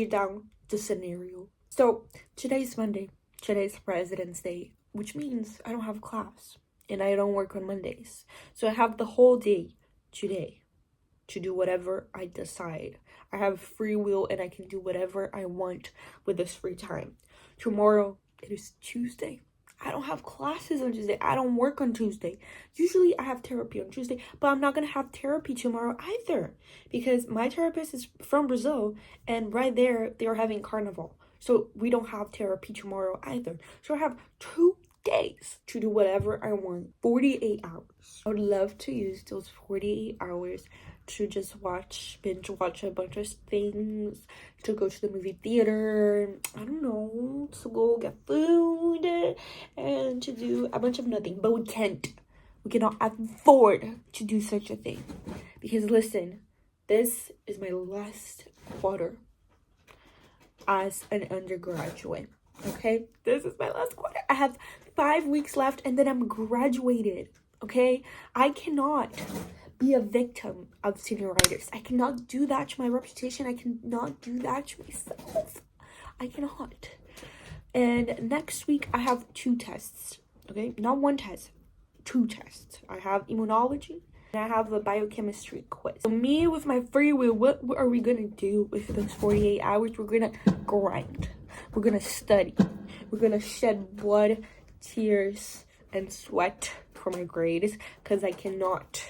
break down the scenario. So today's Monday. Today's President's Day, which means I don't have class and I don't work on Mondays. So I have the whole day today to do whatever I decide. I have free will and I can do whatever I want with this free time. Tomorrow, it is Tuesday. I don't have classes on Tuesday. I don't work on Tuesday. Usually I have therapy on Tuesday, but I'm not going to have therapy tomorrow either because my therapist is from Brazil and right there, they're having carnival. So we don't have therapy tomorrow either. So I have 2 days to do whatever I want. 48 hours. I would love to use those 48 hours to just binge watch a bunch of things, to go to the movie theater, I don't know, to go get food, and to do a bunch of nothing. But we can't. We cannot afford to do such a thing. Because listen, this is my last quarter as an undergraduate. Okay, this is my last quarter. I have 5 weeks left and then I'm graduated. Okay, I cannot be a victim of senioritis. I cannot do that to my reputation. I cannot do that to myself. I cannot. And next week I have 2 tests. Okay, not 1 test, 2 tests. I have immunology and I have a biochemistry quiz. So me with my free will, what are we gonna do with those 48 hours? We're gonna grind. We're gonna study. We're gonna shed blood, tears, and sweat for my grades because I cannot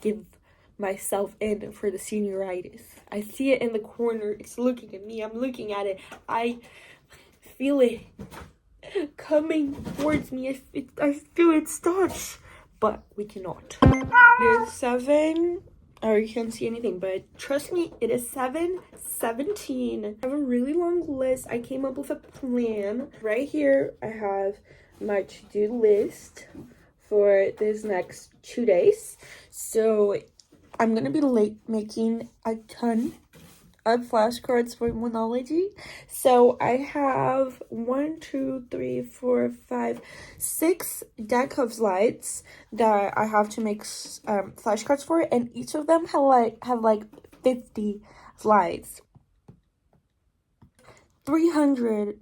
give myself in for the senioritis. I see it in the corner. It's looking at me. I'm looking at it. I feel it coming towards me. I feel its touch. But we cannot. It is 7. Oh, you can't see anything, but trust me, it is 7:17. I have a really long list. I came up with a plan. Right here, I have my to-do list for this next 2 days. So I'm gonna be making a ton of flashcards for immunology. So I have 6 deck of slides that I have to make flashcards for, and each of them have like 50 slides. 300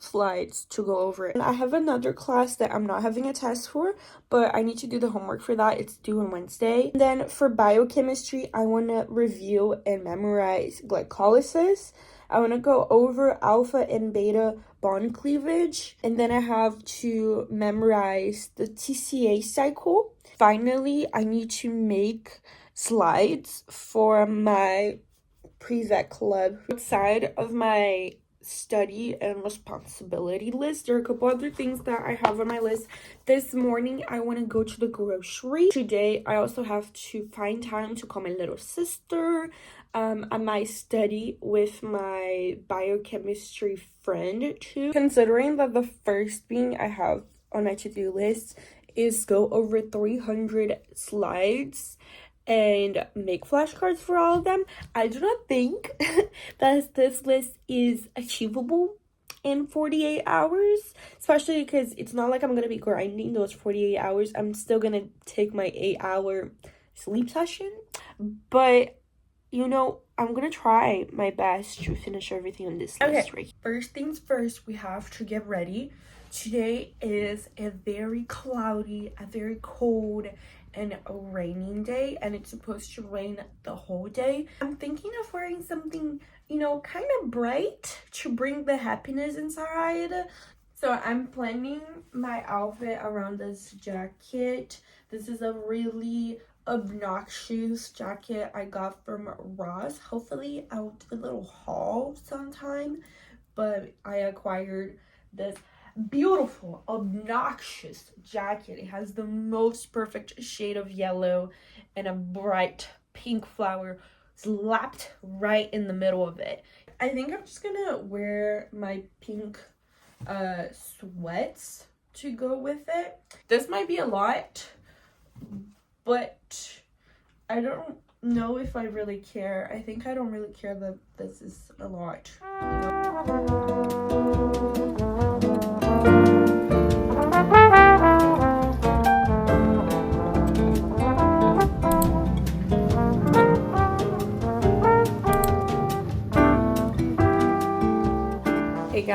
slides to go over it. And I have another class that I'm not having a test for, but I need to do the homework for that. It's due on Wednesday. And then for biochemistry, I want to review and memorize glycolysis. I want to go over alpha and beta bond cleavage. And then I have to memorize the TCA cycle. Finally, I need to make slides for my pre-vet club. Outside of my study and responsibility list, there are a couple other things that I have on my list. This morning I want to go to the grocery. Today I also have to find time to call my little sister. I might study with my biochemistry friend too, considering that the first thing I have on my to-do list is go over 300 slides and make flashcards for all of them. I do not think that this list is achievable in 48 hours, especially because it's not like I'm going to be grinding those 48 hours. I'm still going to take my 8-hour sleep session, but you know, I'm going to try my best to finish everything on this list right here. First things first, we have to get ready. Today is a very cloudy, a very cold, and a raining day, and it's supposed to rain the whole day. I'm thinking of wearing something, you know, kind of bright to bring the happiness inside. So I'm planning my outfit around this jacket. This is a really obnoxious jacket I got from Ross. Hopefully I'll do a little haul sometime, but I acquired this beautiful obnoxious jacket. It has the most perfect shade of yellow and a bright pink flower slapped right in the middle of it. I think I'm just gonna wear my pink sweats to go with it. This might be a lot, but I don't know if I really care. I think I don't really care that this is a lot.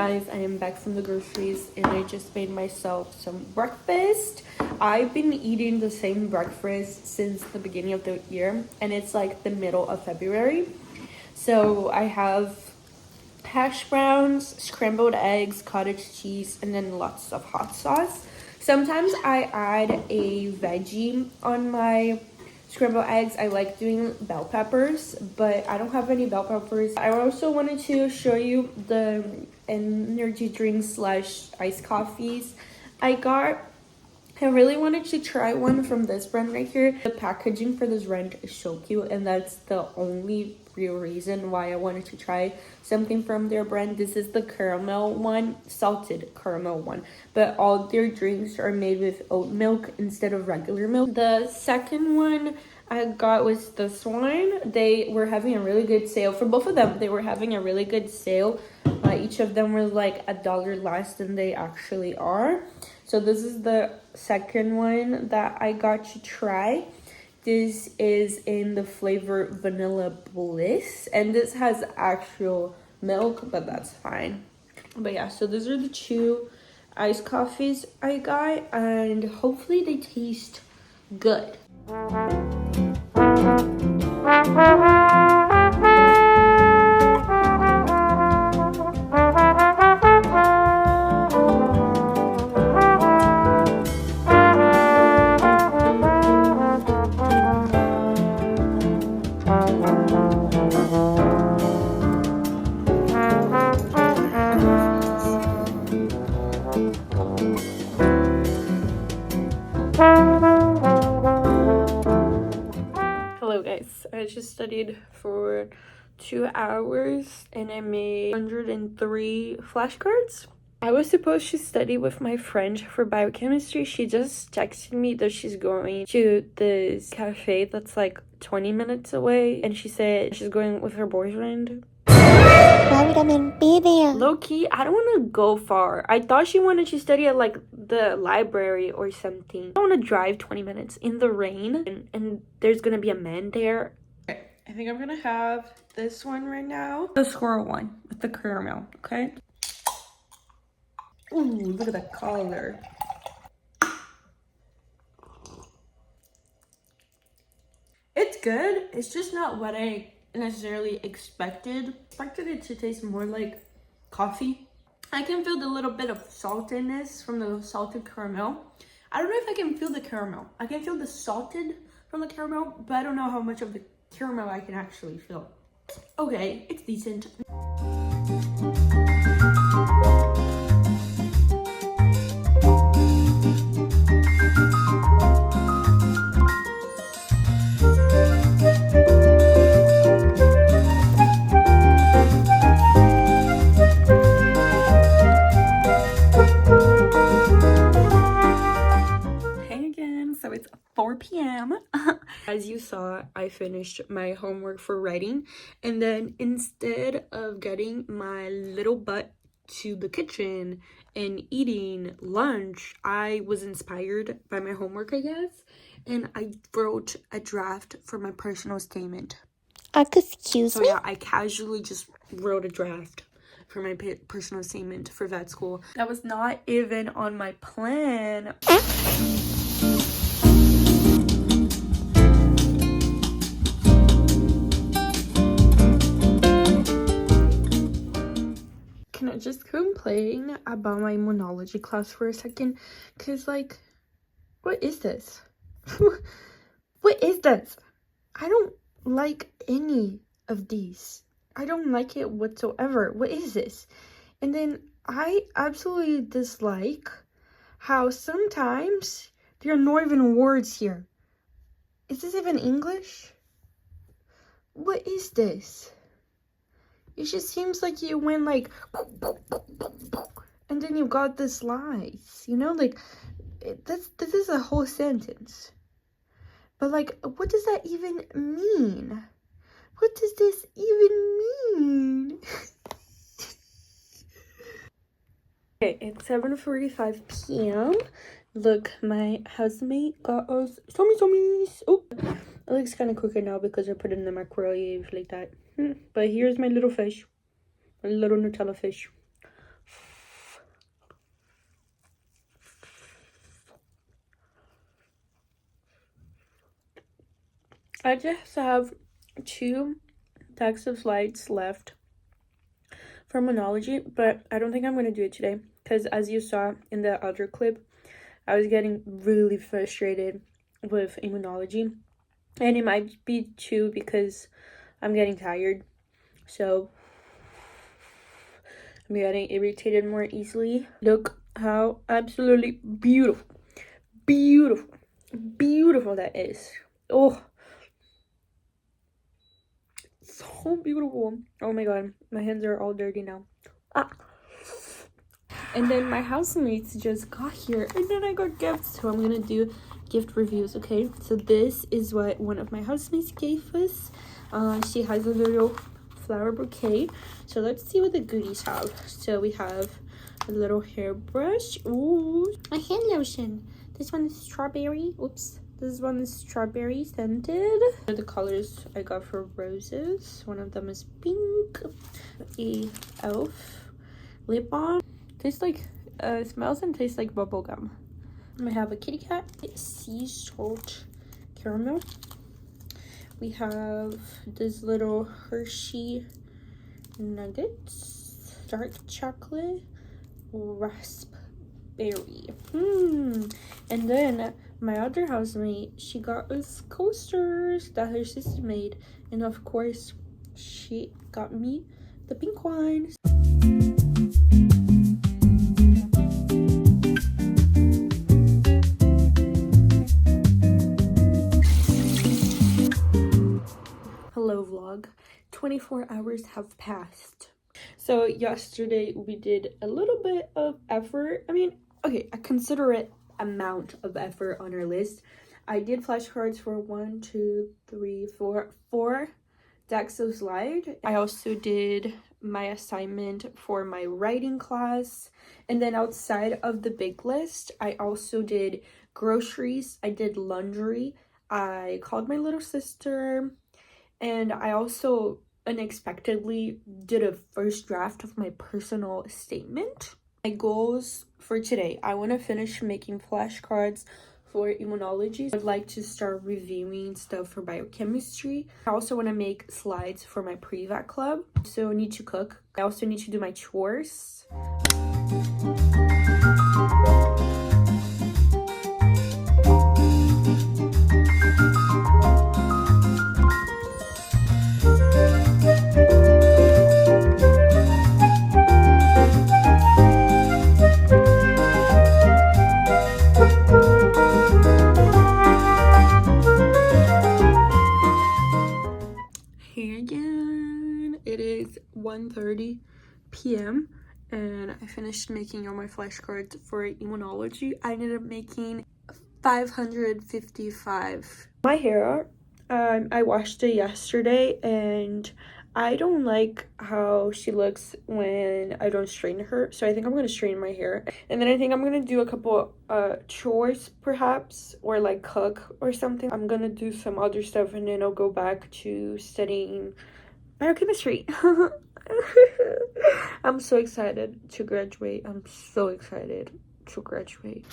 guys, I am back from the groceries and I just made myself some breakfast. I've been eating the same breakfast since the beginning of the year and it's like the middle of February. So I have hash browns, scrambled eggs, cottage cheese, and then lots of hot sauce. Sometimes I add a veggie on my scrambled eggs. I like doing bell peppers, but I don't have any bell peppers. I also wanted to show you the energy drinks slash iced coffees I really wanted to try one from this brand right here. The packaging for this brand is so cute, and that's the only real reason why I wanted to try something from their brand. This is the caramel one, salted caramel one, but all their drinks are made with oat milk instead of regular milk. The second one I got was this one. They were having a really good sale for both of them. They were having a really good sale. Each of them were like $1 less than they actually are. So this is the second one that I got to try. This is in the flavor Vanilla Bliss, and this has actual milk, but that's fine. But yeah, so those are the two iced coffees I got, and hopefully they taste good. Hello guys, I just studied for 2 hours and I made 103 flashcards. I was supposed to study with my friend for biochemistry. She just texted me that she's going to this cafe that's like 20 minutes away, and she said she's going with her boyfriend. Why would I be there? Low-key, I don't want to go far. I thought she wanted to study at like the library or something. I don't want to drive 20 minutes in the rain and there's gonna be a man there. Okay, I think I'm gonna have this one right now. The squirrel one with the caramel, okay? Ooh, look at that color. It's good. It's just not what I necessarily expected. Expected it to taste more like coffee. I can feel the little bit of saltiness from the salted caramel. I don't know if I can feel the caramel. I can feel the salted from the caramel, but I don't know how much of the caramel I can actually feel. Okay, it's decent. So it's 4 p.m. As you saw, I finished my homework for writing, and then instead of getting my little butt to the kitchen and eating lunch, I was inspired by my homework, I guess, and I wrote a draft for my personal statement. Excuse me? So yeah, I casually just wrote a draft for my personal statement for vet school. That was not even on my plan. Can I just complain about my immunology class for a second? Because, like, what is this? What is this? I don't like any of these. I don't like it whatsoever. What is this? And then I absolutely dislike how sometimes there are not even words here. Is this even English? What is this? It just seems like you went like, and then you got the slides, you know, like, this is a whole sentence. But like, what does that even mean? What does this even mean? Okay, it's 7:45 p.m. Look, my housemate got us tummies. Oh, it looks kind of crooked now because I put it in the microwave like that. But here's my little fish, my little Nutella fish. I just have 2 decks of slides left for immunology, but I don't think I'm going to do it today because, as you saw in the other clip, I was getting really frustrated with immunology, and it might be too because I'm getting tired, so I'm getting irritated more easily. Look how absolutely beautiful that is. Oh, so beautiful. Oh my god, my hands are all dirty now. Ah. And then my housemates just got here, and then I got gifts, so I'm gonna do gift reviews. Okay, so this is what one of my housemates gave us. She has a little flower bouquet, so let's see what the goodies have. So we have a little hairbrush. Ooh, a hand lotion. This one is strawberry. Oops, this one is strawberry scented. The colors I got for roses. One of them is pink. A elf lip balm. Tastes like smells and tastes like bubble gum. We have a kitty cat, sea salt caramel. We have this little Hershey nuggets, dark chocolate, raspberry. And then my other housemate, she got us coasters that her sister made, and of course she got me the pink ones. Hello vlog. 24 hours have passed. So yesterday we did a little bit of effort. I mean, okay, I consider it amount of effort on our list. I did flashcards for 4 decks of slide. I also did my assignment for my writing class, and then outside of the big list I also did groceries, I did laundry, I called my little sister, and I also unexpectedly did a first draft of my personal statement. My goals for today: I want to finish making flashcards for immunology. I'd like to start reviewing stuff for biochemistry. I also want to make slides for my pre-vet club. So I need to cook. I also need to do my chores. Here again, it is 1:30 p.m. and I finished making all my flashcards for immunology. I ended up making 555. My hair, I washed it yesterday, and I don't like how she looks when I don't straighten her, so I think I'm gonna straighten my hair. And then I think I'm gonna do a couple chores perhaps, or like cook or something. I'm gonna do some other stuff, and then I'll go back to studying biochemistry. I'm so excited to graduate. I'm so excited to graduate.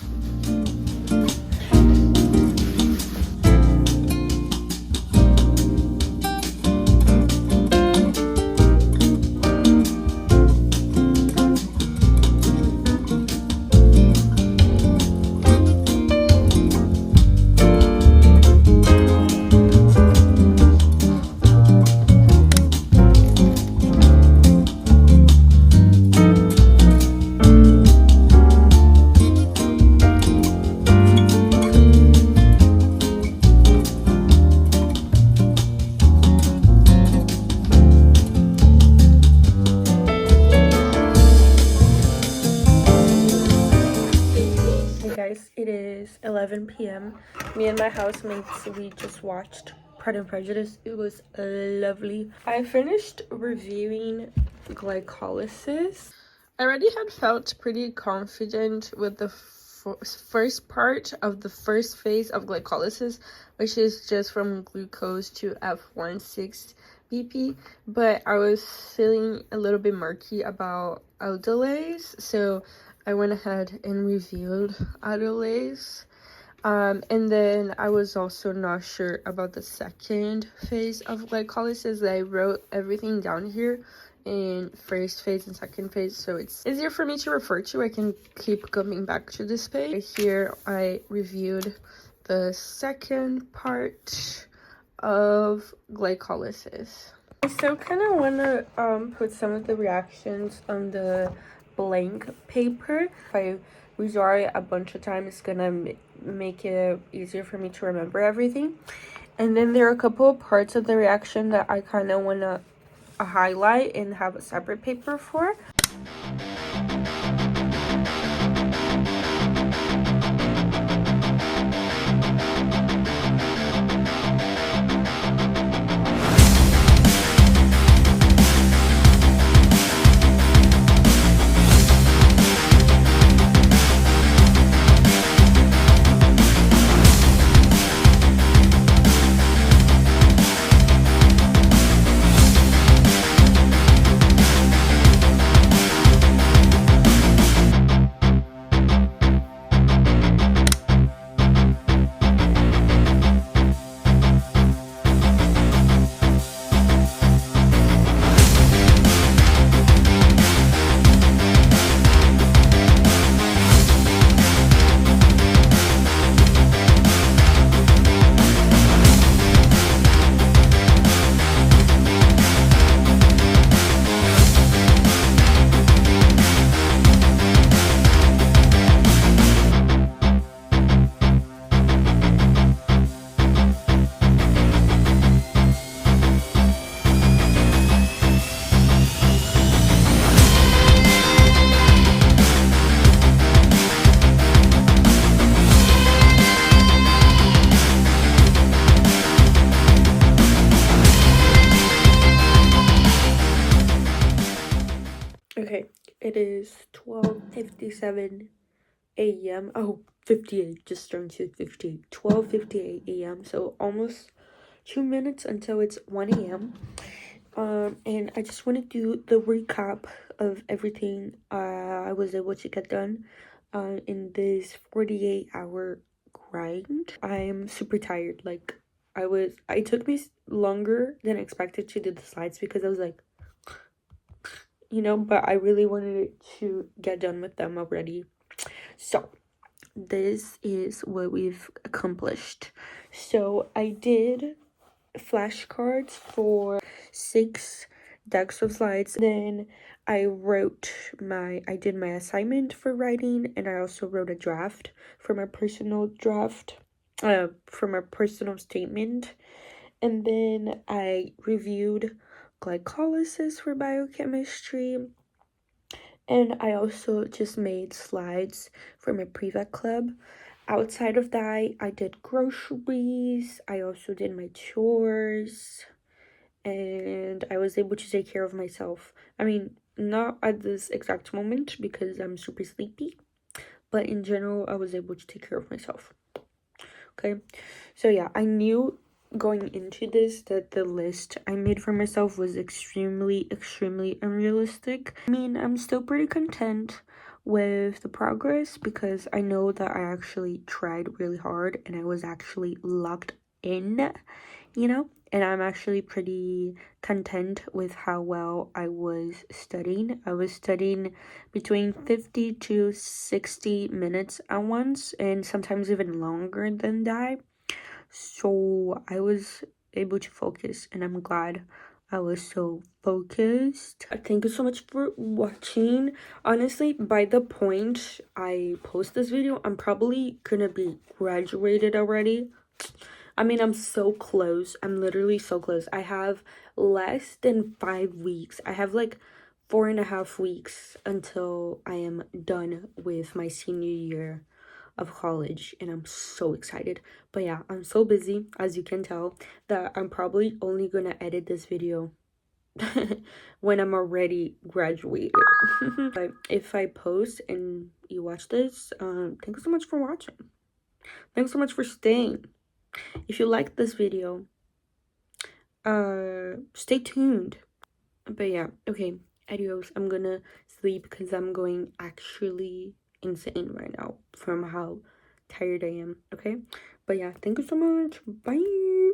It is 11 p.m. Me and my housemates, we just watched Pride and Prejudice. It was lovely. I finished reviewing glycolysis. I already had felt pretty confident with the first part of the first phase of glycolysis, which is just from glucose to F16 BP, but I was feeling a little bit murky about aldolase, so I went ahead and reviewed aldolase. And then I was also not sure about the second phase of glycolysis. I wrote everything down here in first phase and second phase, so it's easier for me to refer to. I can keep coming back to this page. Here I reviewed the second part of glycolysis. I still kind of want to put some of the reactions on the blank paper. If I redraw it a bunch of times, it's gonna make it easier for me to remember everything. And then there are a couple of parts of the reaction that I kind of want to highlight and have a separate paper for. Okay, it is 12:57 a.m. Oh, 58, just turned to 58. 12:58 a.m. So almost 2 minutes until it's 1 a.m. And I just want to do the recap of everything I was able to get done in this 48-hour grind. I am super tired. Like, it took me longer than expected to do the slides because I was like, but I really wanted to get done with them already. So this is what we've accomplished. So I did flashcards for 6 decks of slides. Then I did my assignment for writing, and I also wrote a draft for my personal statement. And then I reviewed glycolysis for biochemistry. And I also just made slides for my pre-vet club. Outside of that, I did groceries. I also did my chores. And I was able to take care of myself. I mean, not at this exact moment because I'm super sleepy. But in general, I was able to take care of myself. Okay? So yeah, I knew going into this that the list I made for myself was extremely unrealistic. I mean, I'm still pretty content with the progress because I know that I actually tried really hard and I was actually locked in, and I'm actually pretty content with how well I was studying. I was studying between 50 to 60 minutes at once, and sometimes even longer than that. So I was able to focus, and I'm glad I was so focused. Thank you so much for watching. Honestly, by the point I post this video, I'm probably gonna be graduated already. I mean, I'm so close. I'm literally so close. I have less than 5 weeks. I have like 4.5 weeks until I am done with my senior year of college, and I'm so excited. But yeah, I'm so busy, as you can tell, that I'm probably only gonna edit this video when I'm already graduated. But if I post and you watch this, thanks so much for watching. Thanks so much for staying. If you liked this video, stay tuned. But yeah, okay, adios. I'm gonna sleep because I'm going actually insane right now from how tired I am, okay? But yeah, thank you so much. Bye.